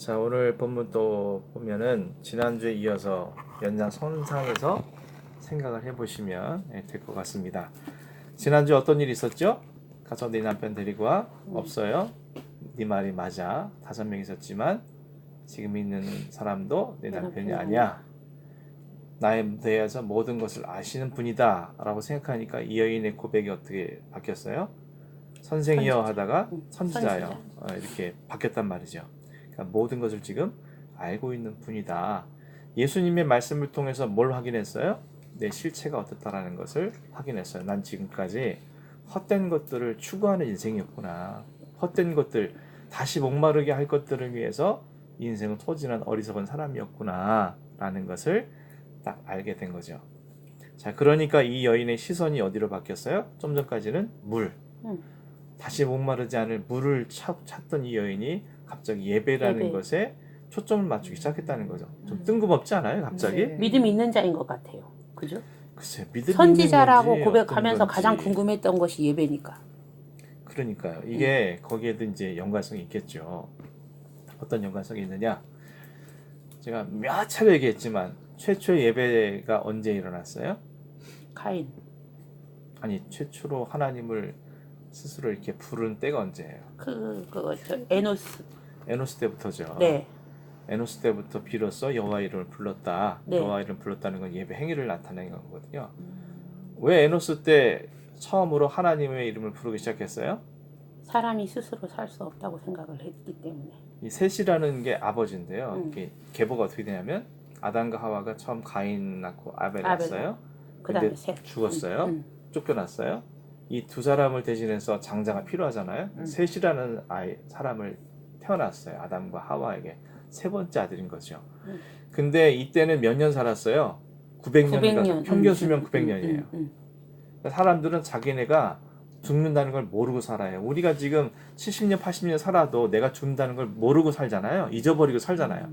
자, 오늘 본문 또 보면은 지난주에 이어서 연장선상에서 생각을 해보시면 될 것 같습니다. 지난주 어떤 일이 있었죠? 가서 네 남편 데리고 와. 없어요. 네 말이 맞아. 5명 있었지만 지금 있는 사람도 내 남편이 아니야. 나에 대해서 모든 것을 아시는 분이다 라고 생각하니까 이 여인의 고백이 어떻게 바뀌었어요? 선생이여 하다가 선지자여 이렇게 바뀌었단 말이죠. 그러니까 모든 것을 지금 알고 있는 분이다. 예수님의 말씀을 통해서 뭘 확인했어요? 내 실체가 어떻다라는 것을 확인했어요. 난 지금까지 헛된 것들을 추구하는 인생이었구나. 헛된 것들, 다시 목마르게 할 것들을 위해서 이 인생은 소진한 어리석은 사람이었구나 라는 것을 딱 알게 된 거죠. 자, 그러니까 이 여인의 시선이 어디로 바뀌었어요? 좀 전까지는 물. 다시 목마르지 않을 물을 찾던 이 여인이 갑자기 예배라는 것에 초점을 맞추기 시작했다는 거죠. 좀 뜬금없지 않아요? 갑자기? 네. 믿음 있는 자인 것 같아요. 그죠? 글쎄, 믿음 선지자라고 있는 건지 고백하면서 어떤 건지. 가장 궁금했던 것이 예배니까. 그러니까요. 이게 거기에도 이제 연관성이 있겠죠. 어떤 연관성이 있느냐? 제가 몇 차례 얘기했지만 최초의 예배가 언제 일어났어요? 카인. 아니, 최초로 하나님을 스스로 이렇게 부른 때가 언제예요? 에노스. 에노스 때부터죠. 네. 에노스 때부터 비로소 여호와 이름을 불렀다. 네. 여호와 이름을 불렀다는 건 예배 행위를 나타내는 거거든요. 왜 에노스 때 처음으로 하나님의 이름을 부르기 시작했어요? 사람이 스스로 살 수 없다고 생각을 했기 때문에. 이 셋이라는 게 아버지인데요. 이게 계보가 어떻게 되냐면 아담과 하와가 처음 가인 낳고 아벨 낳았어요. 그다음에 근데 셋. 죽었어요. 쫓겨났어요. 이 두 사람을 대신해서 장자가 필요하잖아요. 셋이라는 사람을 태어났어요. 아담과 하와에게 세 번째 아들인 거죠. 근데 이때는 몇 년 살았어요? 900년. 평균 수명 900년이에요. 사람들은 자기네가 죽는다는 걸 모르고 살아요. 우리가 지금 70년, 80년 살아도 내가 죽는다는 걸 모르고 살잖아요. 잊어버리고 살잖아요.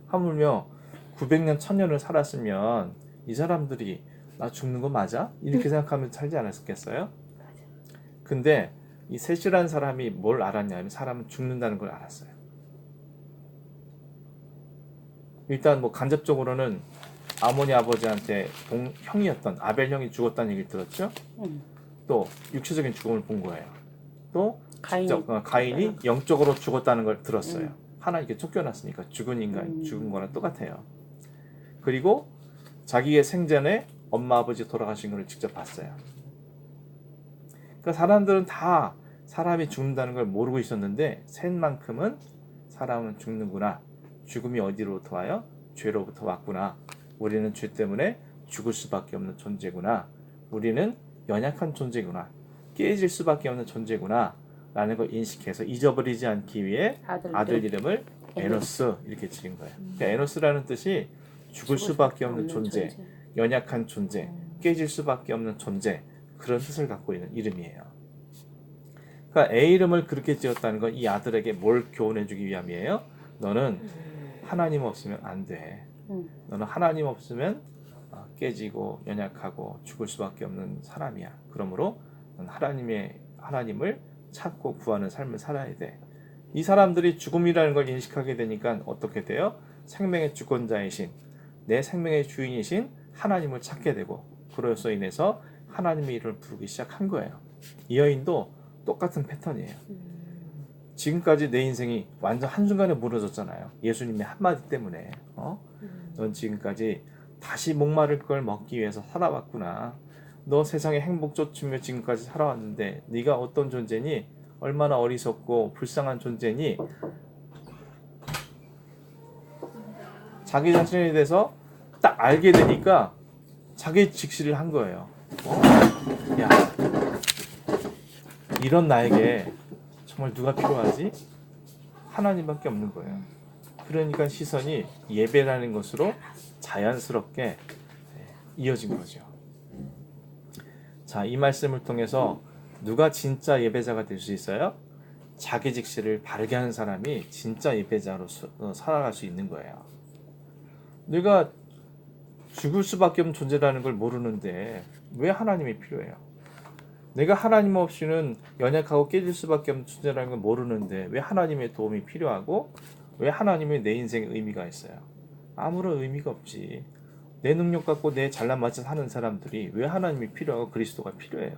하물며 900년, 1000년을 살았으면 이 사람들이 나 죽는 거 맞아? 이렇게 생각하면 살지 않았겠어요? 근데 이 셋이라는 사람이 뭘 알았냐면 사람은 죽는다는 걸 알았어요. 일단 뭐 간접적으로는 아모니 아버지한테 형이었던 아벨 형이 죽었다는 얘기를 들었죠. 또 육체적인 죽음을 본 거예요. 또 가인이 영적으로 죽었다는 걸 들었어요. 하나님께 쫓겨났으니까 죽은 인간, 죽은 거랑 똑같아요. 그리고 자기의 생전에 엄마 아버지 돌아가신 걸 직접 봤어요. 그러니까 사람들은 다 사람이 죽는다는 걸 모르고 있었는데 셋만큼은 사람은 죽는구나. 죽음이 어디로부터 와요? 죄로부터 왔구나. 우리는 죄 때문에 죽을 수밖에 없는 존재구나. 우리는 연약한 존재구나. 깨질 수밖에 없는 존재구나. 라는 걸 인식해서 잊어버리지 않기 위해 아들 이름을 에노스 이렇게 지은 거예요. 그러니까 에노스라는 뜻이 죽을 수밖에 없는 존재, 연약한 존재, 깨질 수밖에 없는 존재, 그런 뜻을 갖고 있는 이름이에요. 그러니까 애 이름을 그렇게 지었다는 건 이 아들에게 뭘 교훈해주기 위함이에요? 너는 하나님 없으면 안 돼. 너는 하나님 없으면 깨지고 연약하고 죽을 수밖에 없는 사람이야. 그러므로 넌 하나님을 찾고 구하는 삶을 살아야 돼. 이 사람들이 죽음이라는 걸 인식하게 되니까 어떻게 돼요? 생명의 주권자이신 내 생명의 주인이신 하나님을 찾게 되고 그로서 인해서 하나님의 이름을 부르기 시작한 거예요. 이 여인도 똑같은 패턴이에요. 지금까지 내 인생이 완전 한순간에 무너졌잖아요. 예수님의 한마디 때문에. 넌 지금까지 다시 목마를 걸 먹기 위해서 살아왔구나. 너 세상에 행복 쫓으며 지금까지 살아왔는데 네가 어떤 존재니? 얼마나 어리석고 불쌍한 존재니? 자기 자신에 대해서 딱 알게 되니까 자기 직시를 한 거예요. 야, 이런 나에게 정말 누가 필요하지? 하나님밖에 없는 거예요. 그러니까 시선이 예배라는 것으로 자연스럽게 이어진 거죠. 자, 이 말씀을 통해서 누가 진짜 예배자가 될 수 있어요? 자기 직시를 바르게 하는 사람이 진짜 예배자로 살아갈 수 있는 거예요. 내가 죽을 수밖에 없는 존재라는 걸 모르는데 왜 하나님이 필요해요? 내가 하나님 없이는 연약하고 깨질 수밖에 없는 존재라는 걸 모르는데 왜 하나님의 도움이 필요하고 왜 하나님이 내 인생에 의미가 있어요? 아무런 의미가 없지. 내 능력 갖고 내 잘난 맛을 사는 사람들이 왜 하나님이 필요하고 그리스도가 필요해요?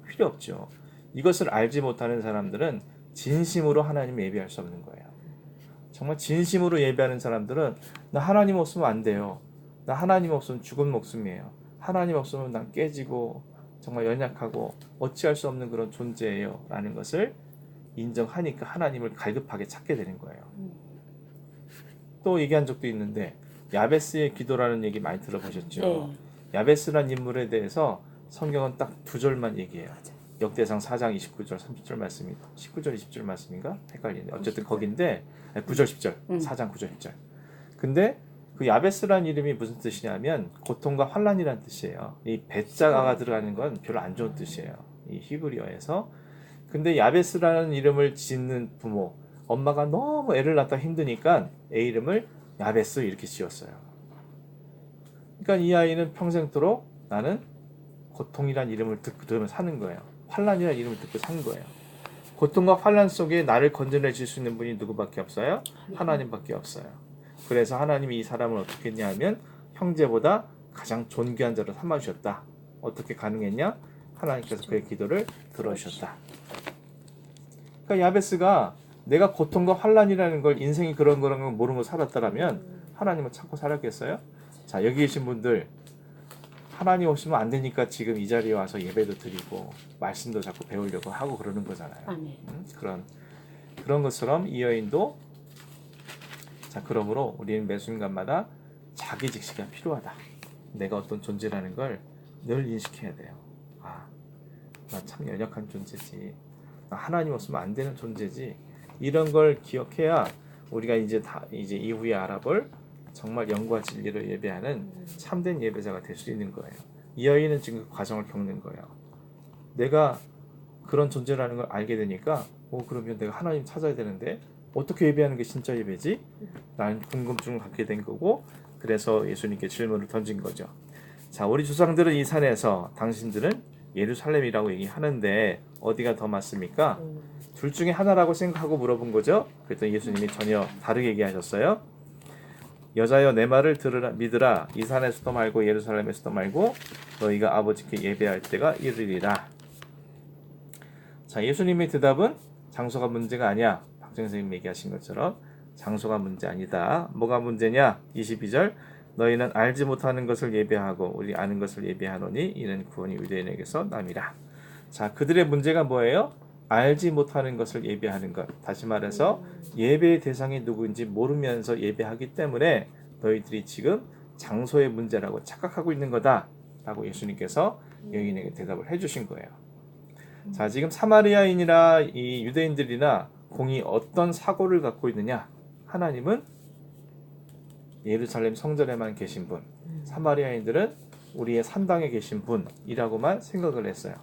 필요 없죠. 이것을 알지 못하는 사람들은 진심으로 하나님을 예배할 수 없는 거예요. 정말 진심으로 예배하는 사람들은 나 하나님 없으면 안 돼요. 나 하나님 없으면 죽은 목숨이에요. 하나님 없으면 난 깨지고 정말 연약하고 어찌할 수 없는 그런 존재예요 라는 것을 인정하니까 하나님을 갈급하게 찾게 되는 거예요. 또 얘기한 적도 있는데 야베스의 기도라는 얘기 많이 들어보셨죠? 네. 야베스란 인물에 대해서 성경은 딱 두 절만 얘기해요. 역대상 4장 29절 30절 말씀이 19절 20절 말씀인가? 헷갈리네. 어쨌든 거긴데 9절 10절 4장 9절 10절. 근데 그 야베스란 이름이 무슨 뜻이냐면 고통과 환난이란 뜻이에요. 이 배자가 들어가는 건 별로 안 좋은 뜻이에요. 이 히브리어에서. 근데 야베스라는 이름을 짓는 부모, 엄마가 너무 애를 낳다 힘드니까 애 이름을 야베스 이렇게 지었어요. 그러니까 이 아이는 평생토록 나는 고통이란 이름을 들으면 사는 거예요. 환난이란 이름을 듣고 산 거예요. 고통과 환난 속에 나를 건져내실 수 있는 분이 누구밖에 없어요? 하나님밖에 없어요. 그래서 하나님이 이 사람을 어떻게 했냐 하면 형제보다 가장 존귀한 자로 삼아주셨다. 어떻게 가능했냐? 하나님께서 그의 기도를 들어주셨다. 그러니까 야베스가 내가 고통과 환난이라는 걸 인생이 그런 걸 모르고 살았다라면 하나님을 찾고 살았겠어요? 자, 여기 계신 분들 하나님 없으면 안 되니까 지금 이 자리에 와서 예배도 드리고 말씀도 자꾸 배우려고 하고 그러는 거잖아요. 그런 것처럼 이 여인도 자, 그러므로 우리는 매 순간마다 자기 직시가 필요하다. 내가 어떤 존재라는 걸 늘 인식해야 돼요. 아, 나 참 연약한 존재지. 나 하나님 없으면 안 되는 존재지. 이런 걸 기억해야 우리가 이제 이후에 알아볼 정말 영과 진리로 예배하는 참된 예배자가 될 수 있는 거예요. 이 여인은 지금 그 과정을 겪는 거예요. 내가 그런 존재라는 걸 알게 되니까 그러면 내가 하나님 찾아야 되는데 어떻게 예배하는 게 진짜 예배지? 라는 궁금증을 갖게 된 거고 그래서 예수님께 질문을 던진 거죠. 자, 우리 조상들은 이 산에서 당신들은 예루살렘이라고 얘기하는데 어디가 더 맞습니까? 둘 중에 하나라고 생각하고 물어본 거죠. 그랬더니 예수님이 전혀 다르게 얘기하셨어요. 여자여 내 말을 믿으라. 이 산에서도 말고 예루살렘에서도 말고 너희가 아버지께 예배할 때가 이르리라. 자, 예수님의 대답은 장소가 문제가 아니야. 박정 선생님 얘기하신 것처럼 장소가 문제 아니다. 뭐가 문제냐? 22절 너희는 알지 못하는 것을 예배하고 우리 아는 것을 예배하노니 이는 구원이 유대인에게서 남이라. 자, 그들의 문제가 뭐예요? 알지 못하는 것을 예배하는 것. 다시 말해서 예배의 대상이 누구인지 모르면서 예배하기 때문에 너희들이 지금 장소의 문제라고 착각하고 있는 거다 라고 예수님께서 여인에게 대답을 해주신 거예요. 자, 지금 사마리아인이나 이 유대인들이나 공이 어떤 사고를 갖고 있느냐? 하나님은 예루살렘 성전에만 계신 분, 사마리아인들은 우리의 산당에 계신 분이라고만 생각을 했어요.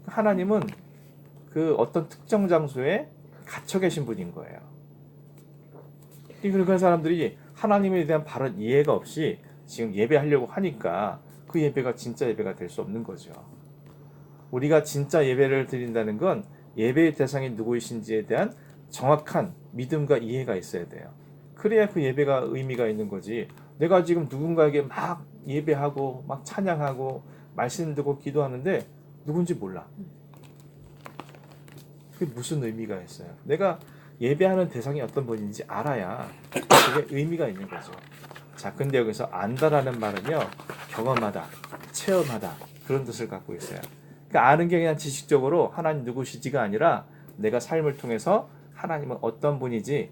하나님은 그 어떤 특정 장소에 갇혀 계신 분인 거예요. 그러니까 사람들이 하나님에 대한 바른 이해가 없이 지금 예배하려고 하니까 그 예배가 진짜 예배가 될 수 없는 거죠. 우리가 진짜 예배를 드린다는 건 예배의 대상이 누구이신지에 대한 정확한 믿음과 이해가 있어야 돼요. 그래야 그 예배가 의미가 있는 거지. 내가 지금 누군가에게 막 예배하고 막 찬양하고 말씀 듣고 기도하는데 누군지 몰라. 그게 무슨 의미가 있어요? 내가 예배하는 대상이 어떤 분인지 알아야 그게 의미가 있는 거죠. 자, 근데 여기서 안다라는 말은요, 경험하다, 체험하다 그런 뜻을 갖고 있어요. 그러니까 아는 게 그냥 지식적으로 하나님 누구시지가 아니라 내가 삶을 통해서 하나님은 어떤 분이지,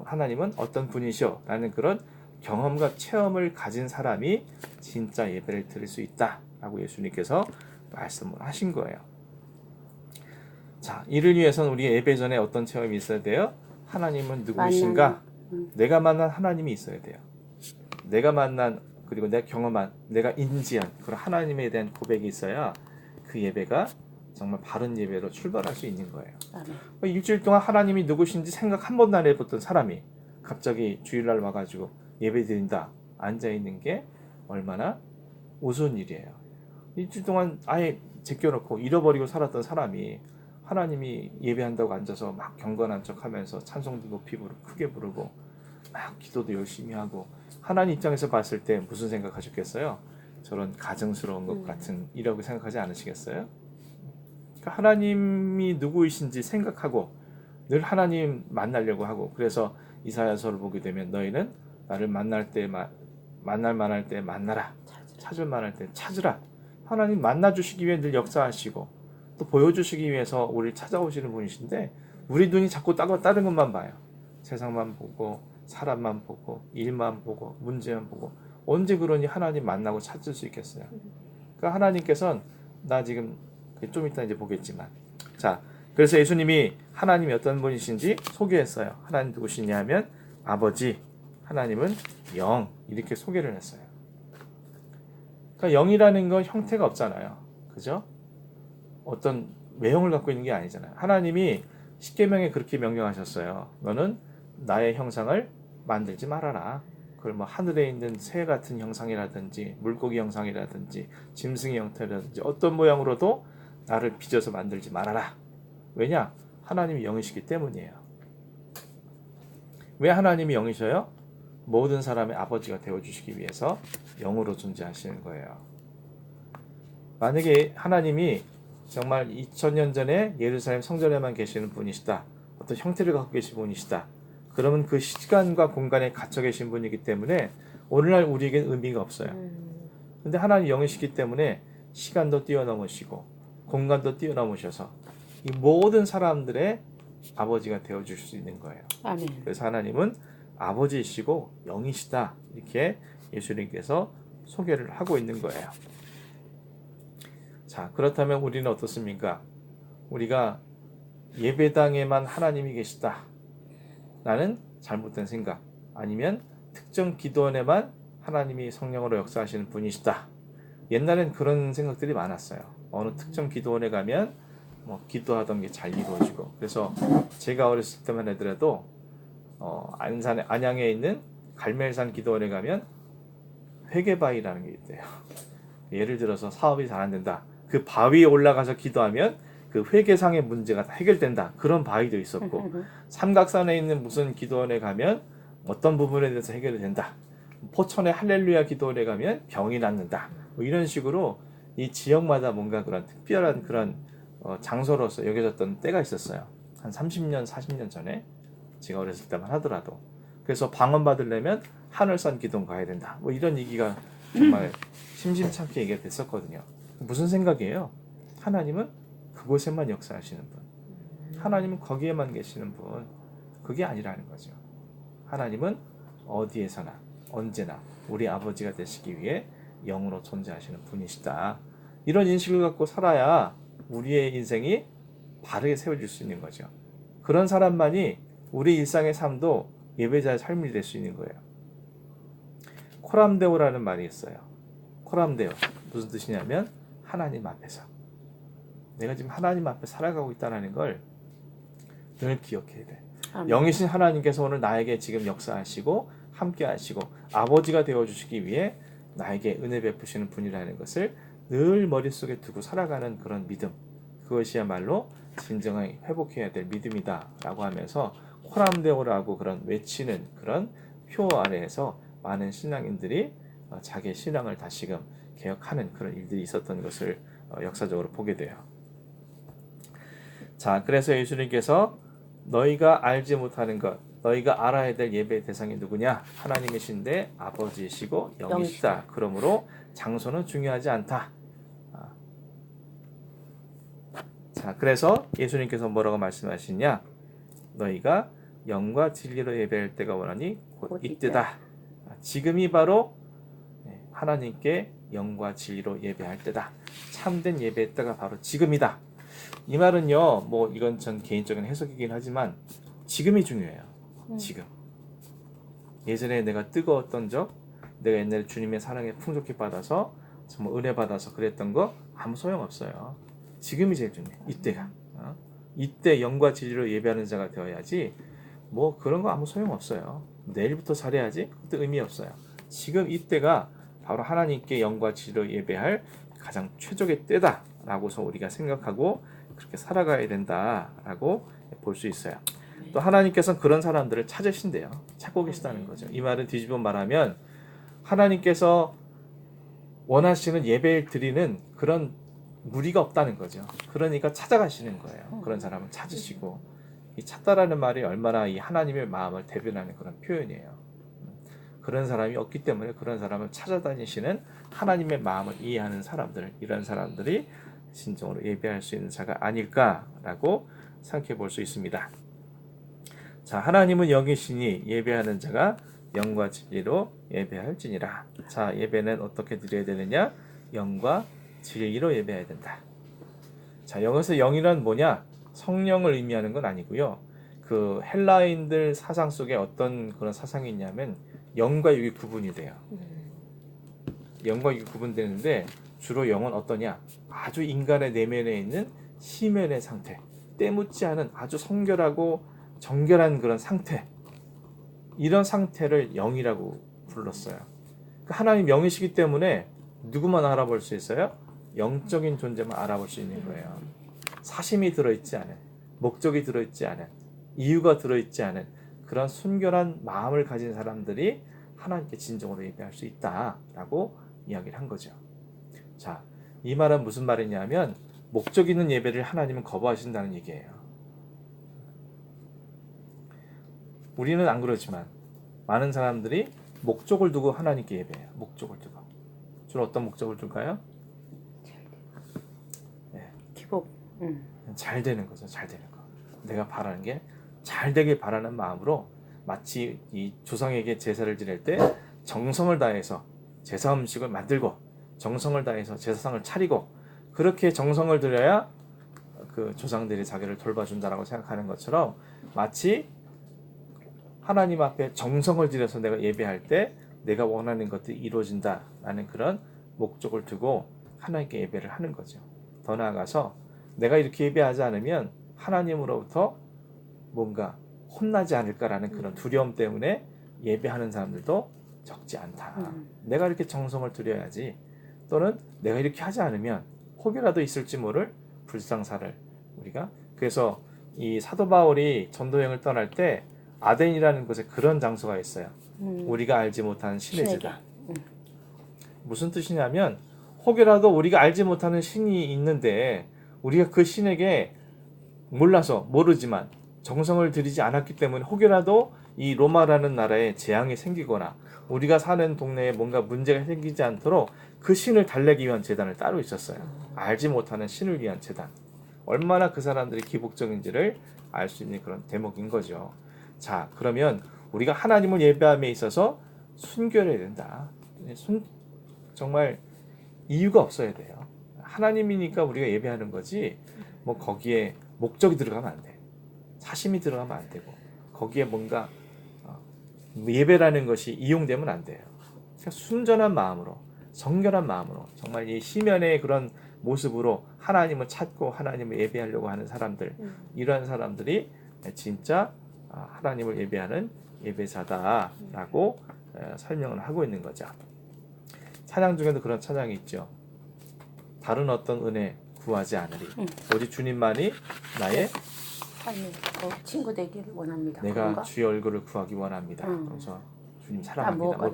하나님은 어떤 분이셔 라는 그런 경험과 체험을 가진 사람이 진짜 예배를 드릴 수 있다라고 예수님께서 말씀을 하신 거예요. 자, 이를 위해서는 우리 예배 전에 어떤 체험이 있어야 돼요? 하나님은 누구이신가? 내가 만난 하나님이 있어야 돼요. 내가 만난 그리고 내가 경험한, 내가 인지한 그런 하나님에 대한 고백이 있어야 그 예배가 정말 바른 예배로 출발할 수 있는 거예요. 일주일 동안 하나님이 누구신지 생각 한 번도 안 해봤던 사람이 갑자기 주일날 와가지고 예배 드린다 앉아있는 게 얼마나 우스운 일이에요. 일주일 동안 아예 제껴놓고 잃어버리고 살았던 사람이 하나님이 예배한다고 앉아서 막 경건한 척하면서 찬송도 높이 부르고 크게 부르고 막 기도도 열심히 하고 하나님 입장에서 봤을 때 무슨 생각하셨겠어요? 저런 가증스러운 것 같은 이라고 생각하지 않으시겠어요? 그러니까 하나님이 누구이신지 생각하고 늘 하나님 만나려고 하고 그래서 이사야서를 보게 되면 너희는 나를 만날 만할 때 만나라 찾을 만할 때 찾으라 하나님 만나주시기 위해 늘 역사하시고 또 보여주시기 위해서 우리를 찾아오시는 분이신데 우리 눈이 자꾸 다른 것만 봐요. 세상만 보고 사람만 보고 일만 보고 문제만 보고 언제 그러니 하나님 만나고 찾을 수 있겠어요. 그러니까 하나님께서는 나 지금 좀 이따 이제 보겠지만 자 그래서 예수님이 하나님이 어떤 분이신지 소개했어요. 하나님 누구시냐 하면 아버지 하나님은 영 이렇게 소개를 했어요. 그러니까 영이라는 건 형태가 없잖아요. 그죠? 어떤 외형을 갖고 있는 게 아니잖아요. 하나님이 십계명에 그렇게 명령하셨어요. 너는 나의 형상을 만들지 말아라. 그걸 뭐 하늘에 있는 새 같은 형상이라든지 물고기 형상이라든지 짐승의 형태라든지 어떤 모양으로도 나를 빚어서 만들지 말아라. 왜냐? 하나님이 영이시기 때문이에요. 왜 하나님이 영이셔요? 모든 사람의 아버지가 되어주시기 위해서 영으로 존재하시는 거예요. 만약에 하나님이 정말 2000년 전에 예루살렘 성전에만 계시는 분이시다. 어떤 형태를 갖고 계신 분이시다. 그러면 그 시간과 공간에 갇혀 계신 분이기 때문에 오늘날 우리에겐 의미가 없어요. 근데 하나님 영이시기 때문에 시간도 뛰어넘으시고 공간도 뛰어넘으셔서 이 모든 사람들의 아버지가 되어줄 수 있는 거예요. 아멘. 그래서 하나님은 아버지이시고 영이시다. 이렇게 예수님께서 소개를 하고 있는 거예요. 자, 그렇다면 우리는 어떻습니까? 우리가 예배당에만 하나님이 계시다. 라는 잘못된 생각. 아니면 특정 기도원에만 하나님이 성령으로 역사하시는 분이시다. 옛날엔 그런 생각들이 많았어요. 어느 특정 기도원에 가면 뭐 기도하던 게 잘 이루어지고. 그래서 제가 어렸을 때만 하더라도 안양에 있는 갈멜산 기도원에 가면 회개바위라는 게 있대요. 예를 들어서 사업이 잘 안 된다. 그 바위에 올라가서 기도하면 그 회계상의 문제가 다 해결된다. 그런 바위도 있었고 삼각산에 있는 무슨 기도원에 가면 어떤 부분에 대해서 해결이 된다. 포천의 할렐루야 기도원에 가면 병이 낫는다. 뭐 이런 식으로 이 지역마다 뭔가 그런 특별한 그런 장소로서 여겨졌던 때가 있었어요. 한 30년, 40년 전에 제가 어렸을 때만 하더라도. 그래서 방언 받으려면 하늘산 기도원 가야 된다. 뭐 이런 얘기가 정말 심심찮게 얘기가 됐었거든요. 무슨 생각이에요? 하나님은 그곳에만 역사하시는 분. 하나님은 거기에만 계시는 분. 그게 아니라는 거죠. 하나님은 어디에서나 언제나 우리 아버지가 되시기 위해 영으로 존재하시는 분이시다. 이런 인식을 갖고 살아야 우리의 인생이 바르게 세워질 수 있는 거죠. 그런 사람만이 우리 일상의 삶도 예배자의 삶이 될 수 있는 거예요. 코람데오라는 말이 있어요. 코람데오. 무슨 뜻이냐면 하나님 앞에서. 내가 지금 하나님 앞에 살아가고 있다는 걸 늘 기억해야 돼. 아멘. 영이신 하나님께서 오늘 나에게 지금 역사하시고 함께 하시고 아버지가 되어주시기 위해 나에게 은혜 베푸시는 분이라는 것을 늘 머릿속에 두고 살아가는 그런 믿음. 그것이야말로 진정하게 회복해야 될 믿음이다 라고 하면서 코람데오라고 그런 외치는 그런 표 아래에서 많은 신앙인들이 자기의 신앙을 다시금 개혁하는 그런 일들이 있었던 것을 역사적으로 보게 돼요. 자, 그래서 예수님께서 너희가 알지 못하는 것, 너희가 알아야 될 예배의 대상이 누구냐? 하나님이신데 아버지이시고 영이시다. 그러므로 장소는 중요하지 않다. 자, 그래서 예수님께서 뭐라고 말씀하시냐? 너희가 영과 진리로 예배할 때가 원하니 곧 이때다. 지금이 바로 하나님께 영과 진리로 예배할 때다. 참된 예배의 때가 바로 지금이다. 이 말은요, 뭐 이건 전 개인적인 해석이긴 하지만 지금이 중요해요. 지금. 예전에 내가 뜨거웠던 적, 내가 옛날에 주님의 사랑에 풍족히 받아서 정말 은혜 받아서 그랬던 거 아무 소용없어요. 지금이 제일 중요해. 이때가. 이때 영과 진리로 예배하는 자가 되어야지 뭐 그런 거 아무 소용없어요. 내일부터 잘해야지? 그것도 의미 없어요. 지금 이때가 바로 하나님께 영과 진리로 예배할 가장 최적의 때다라고서 우리가 생각하고 그렇게 살아가야 된다라고 볼 수 있어요. 또 하나님께서는 그런 사람들을 찾으신대요. 찾고 계시다는 거죠. 이 말은 뒤집어 말하면 하나님께서 원하시는 예배를 드리는 그런 무리가 없다는 거죠. 그러니까 찾아가시는 거예요. 그런 사람을 찾으시고, 이 찾다라는 말이 얼마나 이 하나님의 마음을 대변하는 그런 표현이에요. 그런 사람이 없기 때문에 그런 사람을 찾아다니시는 하나님의 마음을 이해하는 사람들, 이런 사람들이 진정으로 예배할 수 있는 자가 아닐까라고 생각해 볼 수 있습니다. 자, 하나님은 영이시니 예배하는 자가 영과 진리로 예배할지니라. 자, 예배는 어떻게 드려야 되느냐? 영과 진리로 예배해야 된다. 자, 여기서 영이란 뭐냐? 성령을 의미하는 건 아니고요. 그 헬라인들 사상 속에 어떤 그런 사상이 있냐면 영과 육이 구분이 돼요. 영과 육이 구분되는데 주로 영은 어떠냐? 아주 인간의 내면에 있는 심연의 상태, 때묻지 않은 아주 성결하고 정결한 그런 상태, 이런 상태를 영이라고 불렀어요. 하나님 영이시기 때문에 누구만 알아볼 수 있어요? 영적인 존재만 알아볼 수 있는 거예요. 사심이 들어있지 않은, 목적이 들어있지 않은, 이유가 들어있지 않은 그런 순결한 마음을 가진 사람들이 하나님께 진정으로 예배할 수 있다라고 이야기를 한 거죠. 자, 이 말은 무슨 말이냐면 목적 있는 예배를 하나님은 거부하신다는 얘기예요. 우리는 안 그러지만 많은 사람들이 목적을 두고 하나님께 예배해요. 목적을 두고. 주로 어떤 목적을 둘까요? 네. 기복. 잘 되는 거죠. 잘 되는 거. 내가 바라는 게 잘 되길 바라는 마음으로 마치 이 조상에게 제사를 지낼 때 정성을 다해서 제사 음식을 만들고 정성을 다해서 제사상을 차리고 그렇게 정성을 들여야 그 조상들이 자기를 돌봐준다라고 생각하는 것처럼 마치 하나님 앞에 정성을 들여서 내가 예배할 때 내가 원하는 것들이 이루어진다라는 그런 목적을 두고 하나님께 예배를 하는 거죠. 더 나아가서 내가 이렇게 예배하지 않으면 하나님으로부터 뭔가 혼나지 않을까라는 그런 두려움 때문에 예배하는 사람들도 적지 않다. 내가 이렇게 정성을 들여야지, 또는 내가 이렇게 하지 않으면 혹이라도 있을지 모를 불상사를 우리가, 그래서 이 사도 바울이 전도여행을 떠날 때 아덴이라는 곳에 그런 장소가 있어요. 우리가 알지 못하는 신의 제단. 무슨 뜻이냐면 혹여라도 우리가 알지 못하는 신이 있는데 우리가 그 신에게 모르지만 정성을 들이지 않았기 때문에 혹여라도 이 로마라는 나라에 재앙이 생기거나 우리가 사는 동네에 뭔가 문제가 생기지 않도록 그 신을 달래기 위한 제단을 따로 있었어요. 알지 못하는 신을 위한 제단. 얼마나 그 사람들이 기복적인지를 알 수 있는 그런 대목인 거죠. 자, 그러면 우리가 하나님을 예배함에 있어서 순결해야 된다. 정말 이유가 없어야 돼요. 하나님이니까 우리가 예배하는 거지 뭐 거기에 목적이 들어가면 안 돼. 사심이 들어가면 안 되고 거기에 뭔가 예배라는 것이 이용되면 안 돼요. 그러니까 순전한 마음으로, 정결한 마음으로, 정말 이 시면의 그런 모습으로 하나님을 찾고 하나님을 예배하려고 하는 사람들, 이러한 사람들이 진짜 하나님을 예배하는 예배자다라고 설명을 하고 있는 거죠. 찬양 중에도 그런 찬양이 있죠. 다른 어떤 은혜 구하지 않으리. 오직 주님만이 나의 삶의 친구 되기를 원합니다. 내가 그런가? 주의 얼굴을 구하기 원합니다. 그래서 주님 사랑합니다.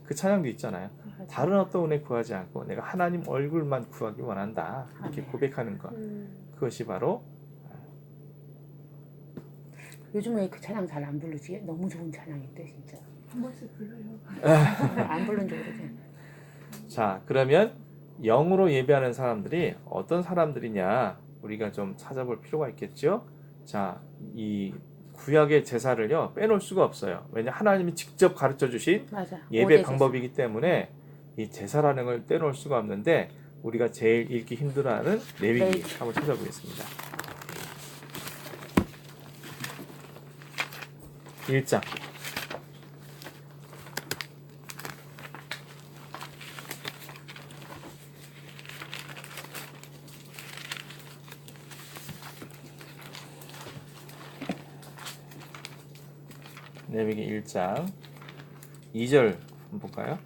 그 찬양도 있잖아요. 다른 어떤 은혜 구하지 않고 내가 하나님 얼굴만 구하기 원한다. 이렇게 고백하는 것. 그것이 바로 요즘에 그 찬양 잘 안 부르지? 너무 좋은 찬양인데 진짜. 한 번씩 불러요. 안 부른 줄 모르지. 자, 그러면 영으로 예배하는 사람들이 어떤 사람들이냐 우리가 좀 찾아볼 필요가 있겠죠. 자, 이 구약의 제사를요 빼놓을 수가 없어요. 왜냐 하나님이 직접 가르쳐 주신 맞아. 예배 방법이기 때문에 이 제사라는 걸 떼놓을 수가 없는데 우리가 제일 읽기 힘들어하는 레위기 한번 찾아보겠습니다. 1장 레위기 1장 2절 한번 볼까요?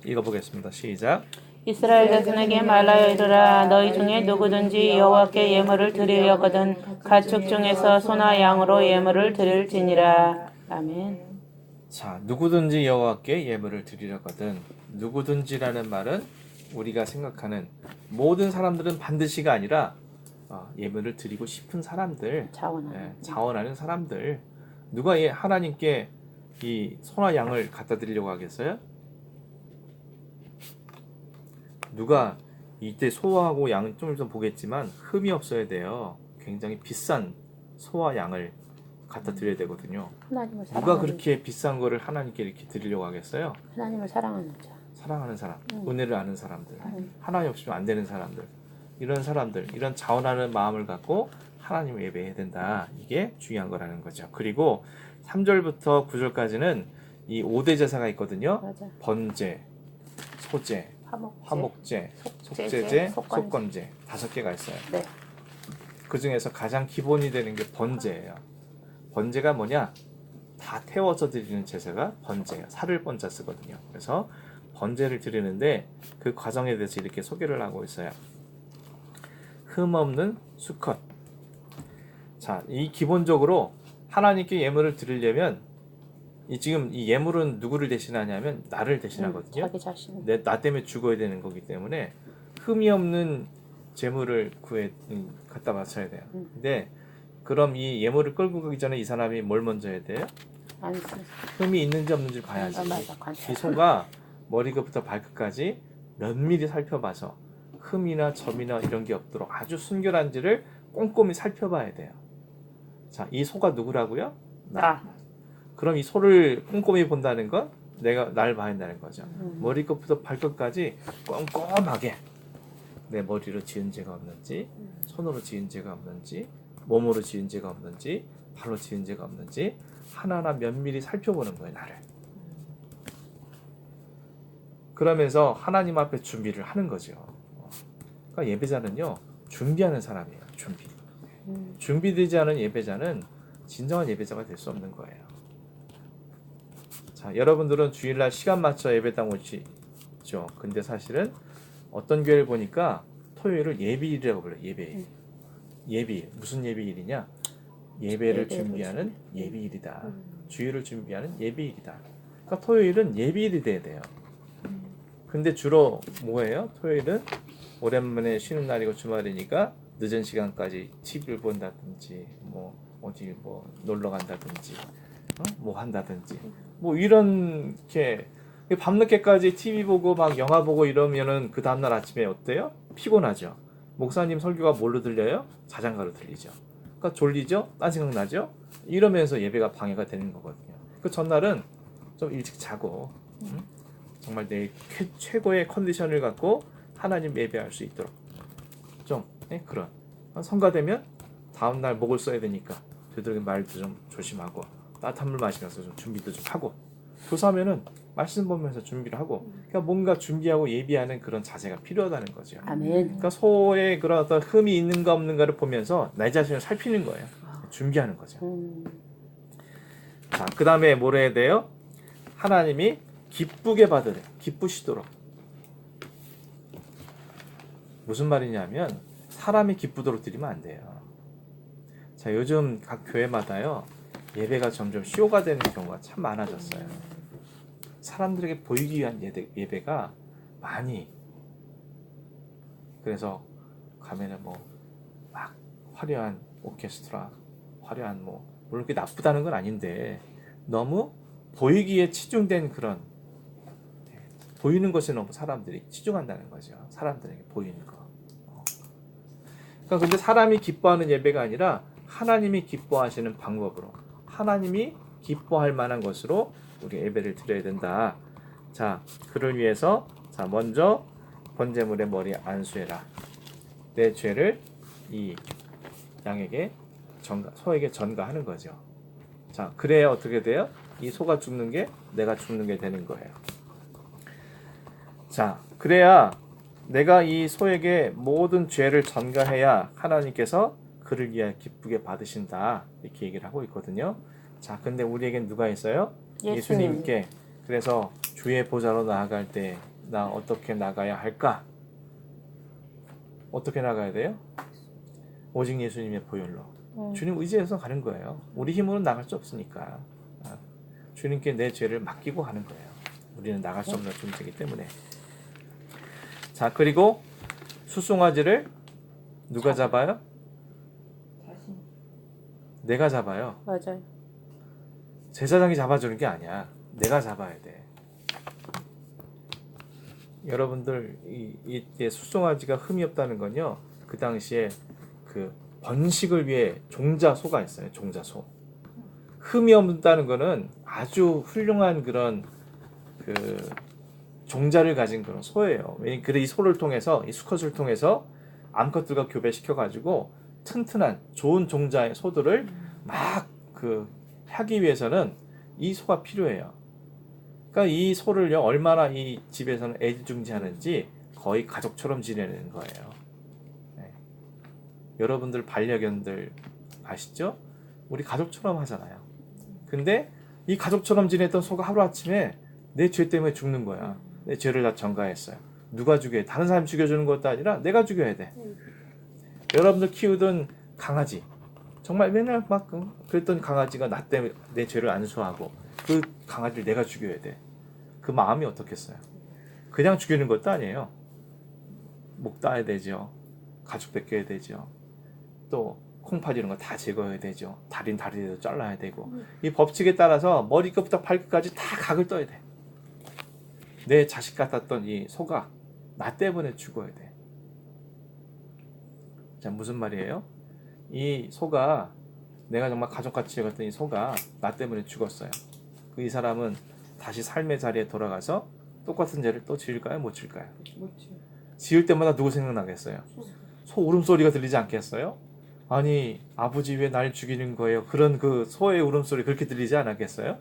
읽어보겠습니다. 시작. 이스라엘 자손에게 말하여 이르라. 너희 중에 누구든지 여호와께 예물을 드리려거든 가축 중에서 소나 양으로 예물을 드릴지니라. 아멘. 자, 누구든지 여호와께 예물을 드리려거든. 누구든지라는 말은 우리가 생각하는 모든 사람들은 반드시가 아니라 예물을 드리고 싶은 사람들, 자원하는 사람들. 누가 하나님께 이 소나 양을 갖다 드리려고 하겠어요? 누가 이때 소하고 양은 좀 이따 보겠지만 흠이 없어야 돼요. 굉장히 비싼 소와 양을 갖다 드려야 되거든요. 누가 그렇게 비싼 거를 하나님께 이렇게 드리려고 하겠어요? 하나님을 사랑하는 자. 사랑하는 사람, 은혜를 아는 사람들, 하나님 없이면 안 되는 사람들, 이런 사람들, 이런 자원하는 마음을 갖고 하나님을 예배해야 된다. 이게 중요한 거라는 거죠. 그리고 3절부터 9절까지는 이 5대 제사가 있거든요. 맞아. 번제, 소제, 화목제, 속제제, 속건제 5개가 있어요. 네. 그 중에서 가장 기본이 되는 게 번제예요. 번제가 뭐냐? 다 태워서 드리는 제사가 번제예요. 살을 번자 쓰거든요. 그래서 번제를 드리는데 그 과정에 대해서 이렇게 소개를 하고 있어요. 흠 없는 수컷. 자, 이 기본적으로 하나님께 예물을 드리려면 지금 이 예물은 누구를 대신하냐면 나를 대신하거든요. 자기 자신. 나 때문에 죽어야 되는 거기 때문에 흠이 없는 제물을 갖다 바쳐야 돼요. 근데 그럼 이 예물을 끌고 가기 전에 이 사람이 뭘 먼저 해야 돼요? 흠이 있는지 없는지 봐야지. 이 소가 머리부터 발끝까지 면밀히 살펴봐서 흠이나 점이나 이런 게 없도록 아주 순결한지를 꼼꼼히 살펴봐야 돼요. 자, 이 소가 누구라고요? 나. 그럼 이 소를 꼼꼼히 본다는 건 내가 날 봐야 한다는 거죠. 머리끝부터 발끝까지 꼼꼼하게 내 머리로 지은 죄가 없는지, 손으로 지은 죄가 없는지, 몸으로 지은 죄가 없는지, 발로 지은 죄가 없는지 하나하나 면밀히 살펴보는 거예요, 나를. 그러면서 하나님 앞에 준비를 하는 거죠. 그러니까 예배자는요, 준비하는 사람이에요. 준비되지 않은 예배자는 진정한 예배자가 될 수 없는 거예요. 자, 여러분들은 주일날 시간 맞춰 예배당 오시죠. 근데 사실은 어떤 교회를 보니까 토요일을 예비일이라고 불러요. 예비일. 무슨 예비일이냐? 예배를 준비하는 예비일이다. 주일을 준비하는 예비일이다. 그러니까 토요일은 예비일이 돼야 돼요. 근데 주로 뭐예요? 토요일은 오랜만에 쉬는 날이고 주말이니까 늦은 시간까지 TV를 본다든지 어디 놀러 간다든지 뭐 한다든지 이렇게 밤늦게까지 TV 보고 막 영화 보고 이러면은 그 다음날 아침에 어때요? 피곤하죠. 목사님 설교가 뭘로 들려요? 자장가로 들리죠. 그러니까 졸리죠? 딴 생각 나죠? 이러면서 예배가 방해가 되는 거거든요. 그 전날은 좀 일찍 자고 정말 내 최고의 컨디션을 갖고 하나님 예배할 수 있도록 그런 성가되면 다음날 목을 써야 되니까 되도록 말도 좀 조심하고 따뜻한 물 마시면서 좀 준비도 좀 하고 교사하면은 말씀 보면서 준비를 하고 그러니까 뭔가 준비하고 예비하는 그런 자세가 필요하다는 거죠. 아멘. 그러니까 소에 그런 어떤 흠이 있는가 없는가를 보면서 내 자신을 살피는 거예요. 준비하는 거죠. 자, 그 다음에 뭘 해야 돼요? 하나님이 기쁘시도록. 무슨 말이냐면 사람이 기쁘도록 드리면 안 돼요. 자, 요즘 각 교회마다요 예배가 점점 쇼가 되는 경우가 참 많아졌어요. 사람들에게 보이기 위한 예배가 많이. 그래서 가면은 막 화려한 오케스트라, 화려한 물론 그게 나쁘다는 건 아닌데 너무 보이기에 치중된 그런 보이는 것에 너무 사람들이 치중한다는 거죠. 사람들에게 보이는 거. 그러니까 근데 사람이 기뻐하는 예배가 아니라 하나님이 기뻐하시는 방법으로 하나님이 기뻐할 만한 것으로 우리 예배를 드려야 된다. 자, 그를 위해서 먼저 번제물의 머리 안수해라. 내 죄를 이 양에게 소에게 전가하는 거죠. 자, 그래야 어떻게 돼요? 이 소가 죽는 게 내가 죽는 게 되는 거예요. 자, 그래야 내가 이 소에게 모든 죄를 전가해야 하나님께서 그를 위해 기쁘게 받으신다. 이렇게 얘기를 하고 있거든요. 자, 근데 우리에겐 누가 있어요? 예수님께. 그래서 주의 보좌로 나아갈 때 나 어떻게 나가야 할까? 어떻게 나가야 돼요? 오직 예수님의 보혈로. 주님 의지해서 가는 거예요. 우리 힘으로는 나갈 수 없으니까. 주님께 내 죄를 맡기고 가는 거예요. 우리는 나갈 수 없는 존재이기 때문에. 자, 그리고 수송아지를 누가 잡아요? 내가 잡아요. 맞아요. 제사장이 잡아주는 게 아니야. 내가 잡아야 돼. 여러분들 이 수송아지가 흠이 없다는 건요. 그 당시에 그 번식을 위해 종자소가 있어요. 종자소. 흠이 없다는 거는 아주 훌륭한 그런 그 종자를 가진 그런 소예요. 그래 이 소를 통해서 이 수컷을 통해서 암컷들과 교배시켜 가지고 튼튼한 좋은 종자의 소들을 막 그 하기 위해서는 이 소가 필요해요. 그러니까 이 소를요 얼마나 이 집에서는 애지중지하는지 거의 가족처럼 지내는 거예요. 네. 여러분들 반려견들 아시죠? 우리 가족처럼 하잖아요. 근데 이 가족처럼 지냈던 소가 하루아침에 내 죄 때문에 죽는 거야. 내 죄를 다 전가했어요. 누가 죽여야 돼? 다른 사람이 죽여주는 것도 아니라 내가 죽여야 돼. 여러분들 키우던 강아지 정말 맨날 막 그랬던 강아지가 나 때문에 내 죄를 안수하고 그 강아지를 내가 죽여야 돼. 그 마음이 어떻겠어요? 그냥 죽이는 것도 아니에요. 목 따야 되죠. 가죽 벗겨야 되죠. 또 콩팥 이런 거 다 제거해야 되죠. 다리도 잘라야 되고 이 법칙에 따라서 머리끝부터 발끝까지 다 각을 떠야 돼. 내 자식 같았던 이 소가 나 때문에 죽어야 돼. 자, 무슨 말이에요? 이 소가 내가 정말 가족같이 여겼던 이 소가 나 때문에 죽었어요. 이 사람은 다시 삶의 자리에 돌아가서 똑같은 죄를 또 지을까요? 못 지을까요? 지을 때마다 누구 생각나겠어요? 소 울음소리가 들리지 않겠어요? 아니 아버지 왜 날 죽이는 거예요? 그런 그 소의 울음소리 그렇게 들리지 않았겠어요?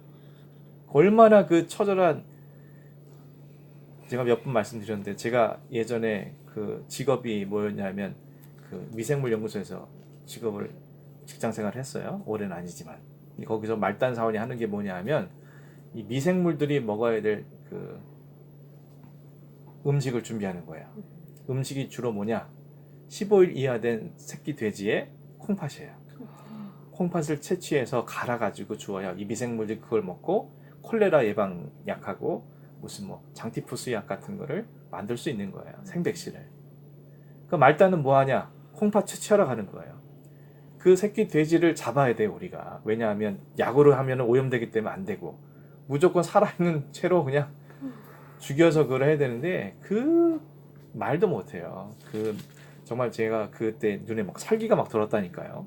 얼마나 그 처절한 제가 몇 번 말씀드렸는데 제가 예전에 그 직업이 뭐였냐면 그 미생물 연구소에서 직장 생활을 했어요. 오래는 아니지만 거기서 말단 사원이 하는 게 뭐냐면 이 미생물들이 먹어야 될 그 음식을 준비하는 거예요. 음식이 주로 뭐냐? 15일 이하 된 새끼 돼지의 콩팥이에요. 콩팥을 채취해서 갈아가지고 주어야 이 미생물들이 그걸 먹고 콜레라 예방 약하고 무슨 뭐 장티푸스 약 같은 거를 만들 수 있는 거예요. 생백신을. 그 말단은 뭐 하냐? 콩팥 채취하러 가는 거예요. 그 새끼 돼지를 잡아야 돼요, 우리가. 왜냐하면 약으로 하면 오염되기 때문에 안 되고 무조건 살아있는 채로 그냥 죽여서 그걸 해야 되는데 그 말도 못해요. 그 정말 제가 그때 눈에 막 살기가 막 돌았다니까요.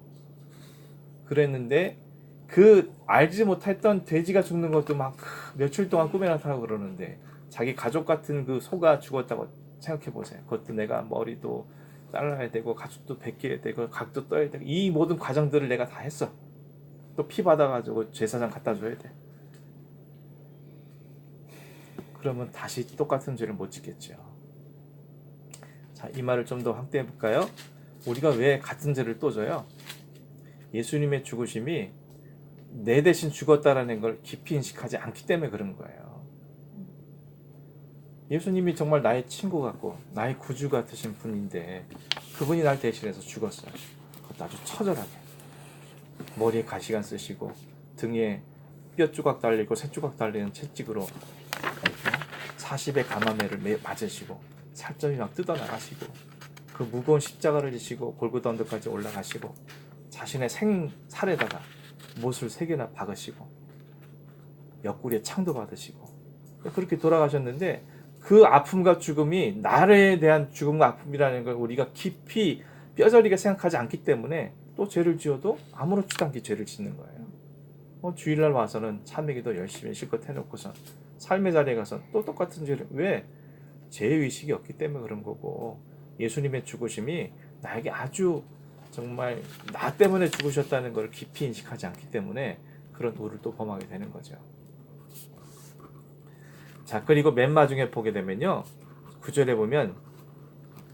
그랬는데 그 알지 못했던 돼지가 죽는 것도 막 며칠 동안 꿈에 나타나고 그러는데 자기 가족 같은 그 소가 죽었다고 생각해 보세요. 그것도 내가 머리도 잘라야 되고 가죽도 벗겨야 되고 각도 떠야 되고 이 모든 과정들을 내가 다 했어. 또 피 받아가지고 제사장 갖다 줘야 돼. 그러면 다시 똑같은 죄를 못 짓겠죠. 자, 이 말을 좀 더 확대해 볼까요? 우리가 왜 같은 죄를 또 져요? 예수님의 죽으심이 내 대신 죽었다라는 걸 깊이 인식하지 않기 때문에 그런 거예요. 예수님이 정말 나의 친구 같고 나의 구주 같으신 분인데 그분이 날 대신해서 죽었어요. 그것도 아주 처절하게. 머리에 가시관 쓰시고 등에 뼈 조각 달리고 새 조각 달리는 채찍으로 40의 가마매를 맞으시고 살점이 막 뜯어나가시고 그 무거운 십자가를 지시고 골고다 언덕까지 올라가시고 자신의 생살에다가 못을 3개나 박으시고 옆구리에 창도 받으시고 그렇게 돌아가셨는데 그 아픔과 죽음이 나에 대한 죽음과 아픔이라는 걸 우리가 깊이 뼈저리게 생각하지 않기 때문에 또 죄를 지어도 아무렇지도 않게 죄를 짓는 거예요. 주일날 와서는 참회기도 열심히 실컷 해놓고서 삶의 자리에 가서 또 똑같은 죄를 왜? 죄의식이 없기 때문에 그런 거고 예수님의 죽으심이 나에게 아주 정말 나 때문에 죽으셨다는 걸 깊이 인식하지 않기 때문에 그런 우를 또 범하게 되는 거죠. 자, 그리고 맨 마중에 보게 되면요 9절에 보면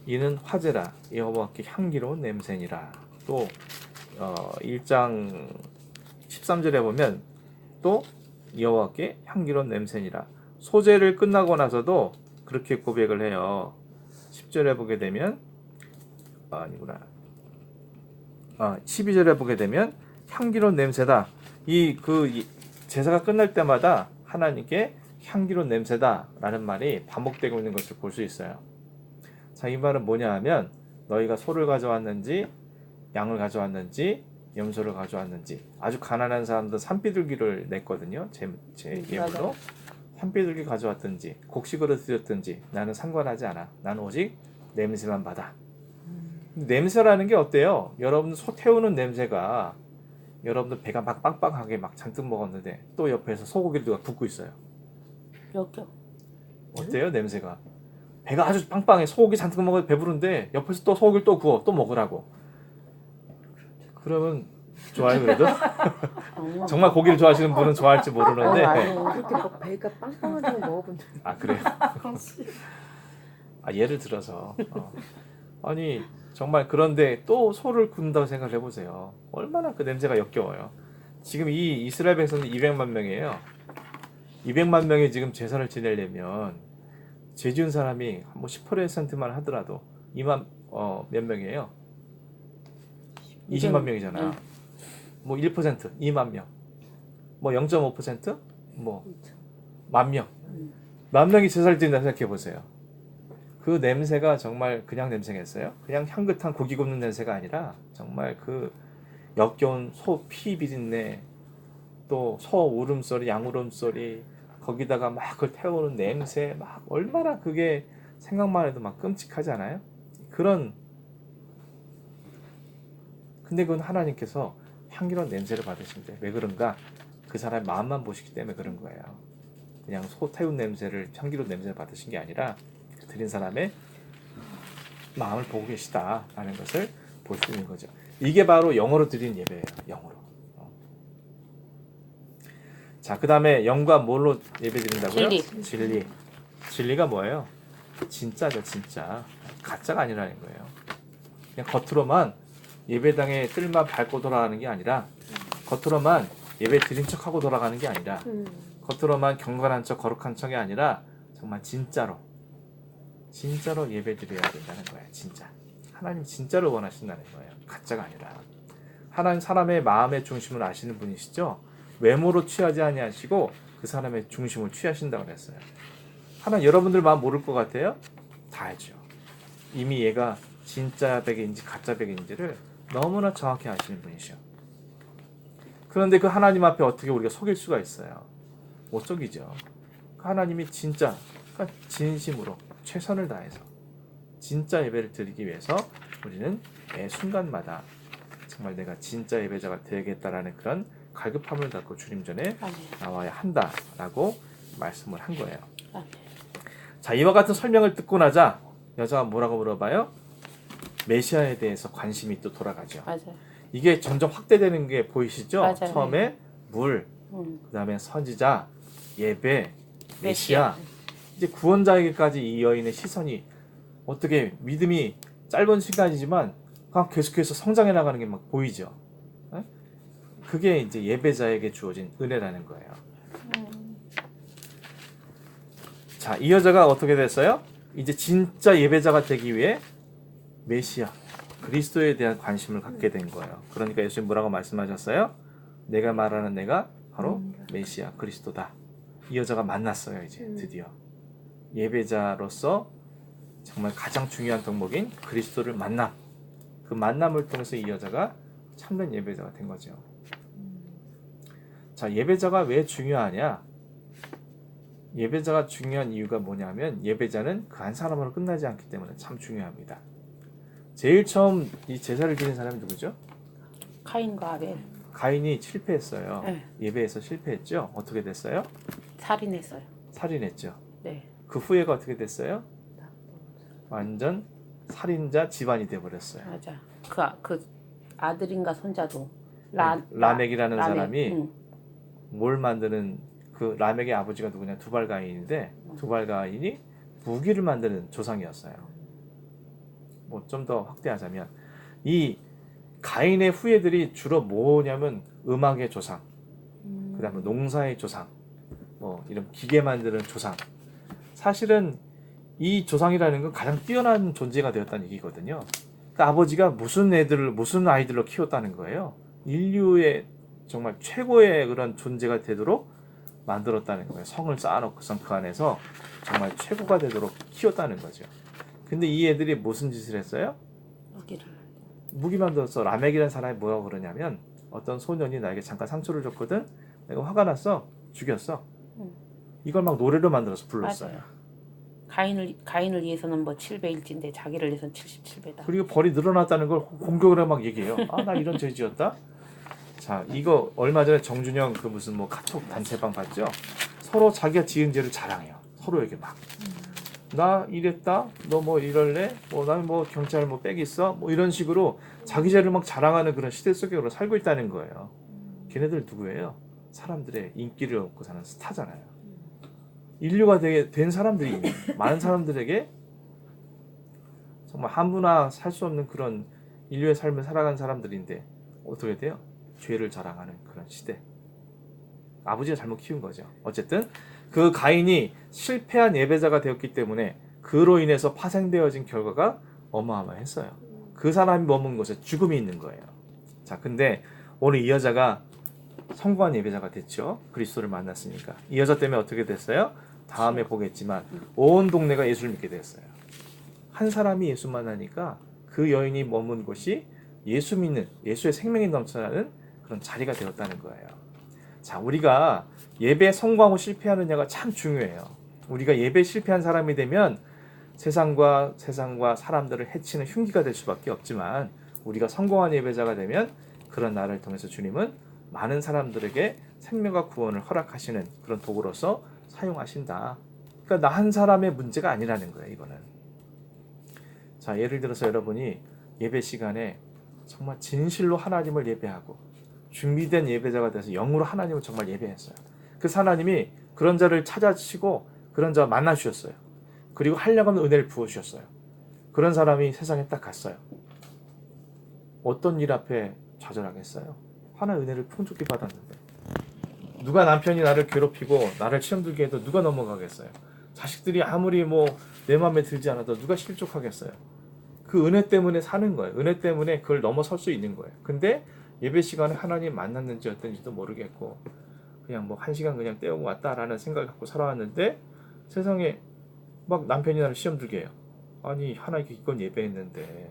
이는 화제라 여호와께 향기로운 냄새니라. 또 1장 13절에 보면 또 여호와께 향기로운 냄새니라. 소제를 끝나고 나서도 그렇게 고백을 해요. 10절에 보게 되면 아니구나. 12절에 보게 되면 향기로운 냄새다. 이 제사가 끝날 때마다 하나님께 향기로운 냄새다라는 말이 반복되고 있는 것을 볼 수 있어요. 자, 이 말은 뭐냐 하면 너희가 소를 가져왔는지 양을 가져왔는지 염소를 가져왔는지, 아주 가난한 사람들 산비둘기를 냈거든요. 제 예물로. 산비둘기 가져왔든지 곡식으로 드렸든지 나는 상관하지 않아. 나는 오직 냄새만 받아. 냄새라는 게 어때요? 여러분 소 태우는 냄새가, 여러분들 배가 막 빵빵하게 막 잔뜩 먹었는데 또 옆에서 소고기를 누가 굽고 있어요. 역겨. 어때요? 냄새가. 배가 아주 빵빵해. 소고기 잔뜩 먹어도 배부른데 옆에서 또 소고기를 또 구워. 또 먹으라고. 그러면 좋아요, 그래도? 정말 고기를 좋아하시는 분은 좋아할지 모르는데. 그렇게 막 배가 빵빵한 거 먹어본 적. 아, 그래요? 예를 들어서. 아니 정말, 그런데 또 소를 굽는다고 생각을 해보세요. 얼마나 그 냄새가 역겨워요. 지금 이 이스라엘 백성은 200만 명이에요. 200만 명이 지금 제사를 지내려면 죄 지은 사람이 뭐 10%만 하더라도 몇 명이에요? 20만 명이잖아. 뭐 1%, 2만 명, 뭐 0.5%, 뭐 10,000명, 10,000명이 제사를 지낸다 생각해 보세요. 그 냄새가 정말 그냥 냄새겠어요? 그냥 향긋한 고기 굽는 냄새가 아니라 정말 그 역겨운 소 피 비린내, 또 소 울음소리, 양 울음소리, 거기다가 막 그걸 태우는 냄새, 막 얼마나 그게 생각만 해도 막 끔찍하지 않아요? 근데 그건 하나님께서 향기로운 냄새를 받으신대. 왜 그런가? 그 사람의 마음만 보시기 때문에 그런 거예요. 그냥 소 태운 냄새를, 향기로운 냄새를 받으신 게 아니라 드린 사람의 마음을 보고 계시다라는 것을 볼 수 있는 거죠. 이게 바로 영으로 드린 예배예요. 영으로. 자, 그 다음에 영과 뭘로 예배 드린다고요? 진리. 진리가 뭐예요? 진짜죠, 진짜. 가짜가 아니라는 거예요. 그냥 겉으로만 예배당에 뜰만 밟고 돌아가는 게 아니라, 겉으로만 예배 드린 척하고 돌아가는 게 아니라, 겉으로만 경건한 척, 거룩한 척이 아니라 정말 진짜로 예배 드려야 된다는 거예요. 진짜. 하나님 진짜로 원하신다는 거예요. 가짜가 아니라. 하나님 사람의 마음의 중심을 아시는 분이시죠? 외모로 취하지 아니하시고 그 사람의 중심을 취하신다고 그랬어요. 하나님 여러분들 마음 모를 것 같아요? 다 알죠. 이미 얘가 진짜 백인지 가짜 백인지를 너무나 정확히 아시는 분이셔. 그런데 그 하나님 앞에 어떻게 우리가 속일 수가 있어요? 못 속이죠. 그 하나님이 진짜, 그러니까 진심으로 최선을 다해서 진짜 예배를 드리기 위해서 우리는 매 순간마다 정말 내가 진짜 예배자가 되겠다라는 그런 갈급함을 갖고 주님 전에 나와야 한다라고 말씀을 한 거예요. 자, 이와 같은 설명을 듣고 나자 여자가 뭐라고 물어봐요? 메시아에 대해서 관심이 또 돌아가죠. 맞아요. 이게 점점 확대되는 게 보이시죠? 맞아요. 처음에 물, 그 다음에 선지자, 예배, 메시아. 이제 구원자에게까지 이 여인의 시선이, 어떻게 믿음이 짧은 시간이지만 계속해서 성장해 나가는 게 막 보이죠. 네? 그게 이제 예배자에게 주어진 은혜라는 거예요. 자, 이 여자가 어떻게 됐어요? 이제 진짜 예배자가 되기 위해 메시아, 그리스도에 대한 관심을 갖게 된 거예요. 그러니까 예수님 뭐라고 말씀하셨어요? 내가 말하는 내가 바로 메시아, 그리스도다. 이 여자가 만났어요. 이제 드디어 예배자로서 정말 가장 중요한 덕목인 그리스도를 만남. 그 만남을 통해서 이 여자가 참된 예배자가 된 거죠. 자, 예배자가 왜 중요하냐? 예배자가 중요한 이유가 뭐냐면, 예배자는 그 한 사람으로 끝나지 않기 때문에 참 중요합니다. 제일 처음 이 제사를 드린 사람이 누구죠? 카인과 아벨. 가인이 실패했어요. 네. 예배에서 실패했죠. 어떻게 됐어요? 살인했어요. 살인했죠. 네. 그 후회가 어떻게 됐어요? 완전 살인자 집안이 돼버렸어요. 맞아. 그 아들인가 손자도 라멕이라는 라멕. 사람이 뭘 만드는, 그 라멕의 아버지가 누구냐? 두발가인인데, 두발가인이 무기를 만드는 조상이었어요. 뭐 좀 더 확대하자면, 이 가인의 후예들이 주로 뭐냐면 음악의 조상, 그 다음에 농사의 조상, 뭐 이런 기계 만드는 조상. 사실은 이 조상이라는 건 가장 뛰어난 존재가 되었다는 얘기거든요. 그러니까 아버지가 무슨 아이들로 키웠다는 거예요. 인류의 정말 최고의 그런 존재가 되도록 만들었다는 거예요. 성을 쌓아놓고선 그 안에서 정말 최고가 되도록 키웠다는 거죠. 근데 이 애들이 무슨 짓을 했어요? 무기 만들었어. 라멕이라는 사람이 뭐라고 그러냐면 어떤 소년이 나에게 잠깐 상처를 줬거든. 내가 화가 났어. 죽였어. 이걸 막 노래로 만들어서 불렀어요. 가인을 위해서는 뭐 7배일진데 자기를 위해서는 77배다. 그리고 벌이 늘어났다는 걸 공격을 하고 막 얘기해요. 아, 나 이런 죄 지었다. 자, 이거 얼마 전에 정준영 그 무슨 뭐 카톡 단체방 봤죠? 서로 자기가 지은 죄를 자랑해요. 서로에게 막. 나 이랬다. 너 뭐 이럴래? 뭐 난 뭐 경찰 뭐 빽 있어? 뭐 이런 식으로 자기 죄를 막 자랑하는 그런 시대 속에 살고 있다는 거예요. 걔네들 누구예요? 사람들의 인기를 얻고 사는 스타잖아요. 인류가 된 사람들이 많은 사람들에게 정말 아무나 살 수 없는 그런 인류의 삶을 살아가는 사람들인데 어떻게 돼요? 죄를 자랑하는 그런 시대. 아버지가 잘못 키운 거죠. 어쨌든 그 가인이 실패한 예배자가 되었기 때문에 그로 인해서 파생되어진 결과가 어마어마했어요. 그 사람이 머문 곳에 죽음이 있는 거예요. 자, 근데 오늘 이 여자가 성공한 예배자가 됐죠. 그리스도를 만났으니까. 이 여자 때문에 어떻게 됐어요? 다음에 보겠지만 온 동네가 예수를 믿게 됐어요. 한 사람이 예수 만나니까 그 여인이 머문 곳이 예수 믿는, 예수의 생명이 넘쳐나는 그런 자리가 되었다는 거예요. 자, 우리가 예배에 성공하고 실패하느냐가 참 중요해요. 우리가 예배에 실패한 사람이 되면 세상과 사람들을 해치는 흉기가 될 수밖에 없지만 우리가 성공한 예배자가 되면 그런 나를 통해서 주님은 많은 사람들에게 생명과 구원을 허락하시는 그런 도구로서 사용하신다. 그러니까 나 한 사람의 문제가 아니라는 거예요, 이거는. 자, 예를 들어서 여러분이 예배 시간에 정말 진실로 하나님을 예배하고 준비된 예배자가 돼서 영으로 하나님을 정말 예배했어요. 그 하나님이 그런 자를 찾아주시고 그런 자 만나 주셨어요. 그리고 하려고 하면 은혜를 부어주셨어요. 그런 사람이 세상에 딱 갔어요. 어떤 일 앞에 좌절하겠어요? 하나의 은혜를 풍족히 받았는데 누가 남편이 나를 괴롭히고 나를 시험 들게 해도 누가 넘어가겠어요? 자식들이 아무리 뭐 내 마음에 들지 않아도 누가 실족하겠어요? 그 은혜 때문에 사는 거예요. 은혜 때문에 그걸 넘어설 수 있는 거예요. 근데 예배 시간에 하나님 만났는지 어떤지도 모르겠고 그냥 뭐 1시간 그냥 때우고 왔다라는 생각을 갖고 살아왔는데 세상에 막 남편이 나를 시험 들게 해요. 아니 하나님께 기껏 예배했는데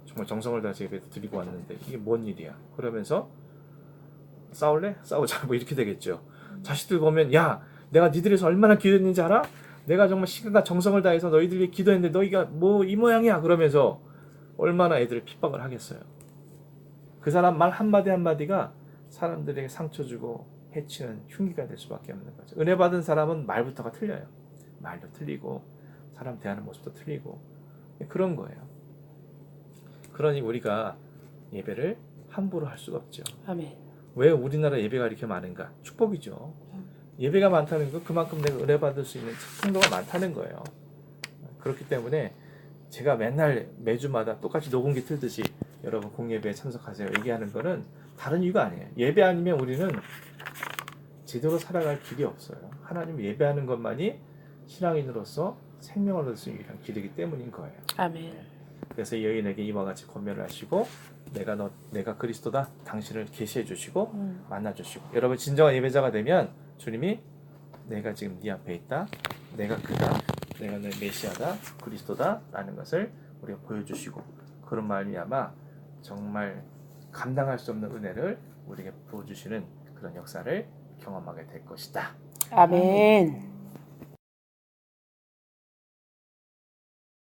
정말 정성을 다해서 예배 드리고 왔는데 이게 뭔 일이야? 그러면서 싸울래? 싸우자 뭐 이렇게 되겠죠. 자식들 보면 야 내가 니들에서 얼마나 기도했는지 알아? 내가 정말 시간과 정성을 다해서 너희들 위해 기도했는데 너희가 뭐 이 모양이야 그러면서 얼마나 애들을 핍박을 하겠어요. 그 사람 말 한마디 한마디가 사람들에게 상처 주고 해치는 흉기가 될 수밖에 없는 거죠. 은혜 받은 사람은 말부터가 틀려요. 말도 틀리고 사람 대하는 모습도 틀리고 그런 거예요. 그러니 우리가 예배를 함부로 할 수가 없죠. 아멘. 왜 우리나라 예배가 이렇게 많은가? 축복이죠. 예배가 많다는 건 그만큼 내가 은혜 받을 수 있는 성도가 많다는 거예요. 그렇기 때문에 제가 맨날 매주마다 똑같이 녹음기 틀듯이 여러분 공예배에 참석하세요 얘기하는 거는 다른 이유가 아니에요. 예배 아니면 우리는 제대로 살아갈 길이 없어요. 하나님 예배하는 것만이 신앙인으로서 생명을 얻을 수 있는 길이기 때문인 거예요. 아멘. 그래서 여인에게 이와 같이 권면을 하시고 내가 그리스도다 당신을 계시해 주시고 만나 주시고 여러분 진정한 예배자가 되면 주님이 내가 지금 네 앞에 있다. 내가 그다. 내가 내 메시아다. 그리스도다. 라는 것을 우리가 보여주시고 그런 말미암아 정말 감당할 수 없는 은혜를 우리에게 부어주시는 그런 역사를 경험하게 될 것이다. 아멘.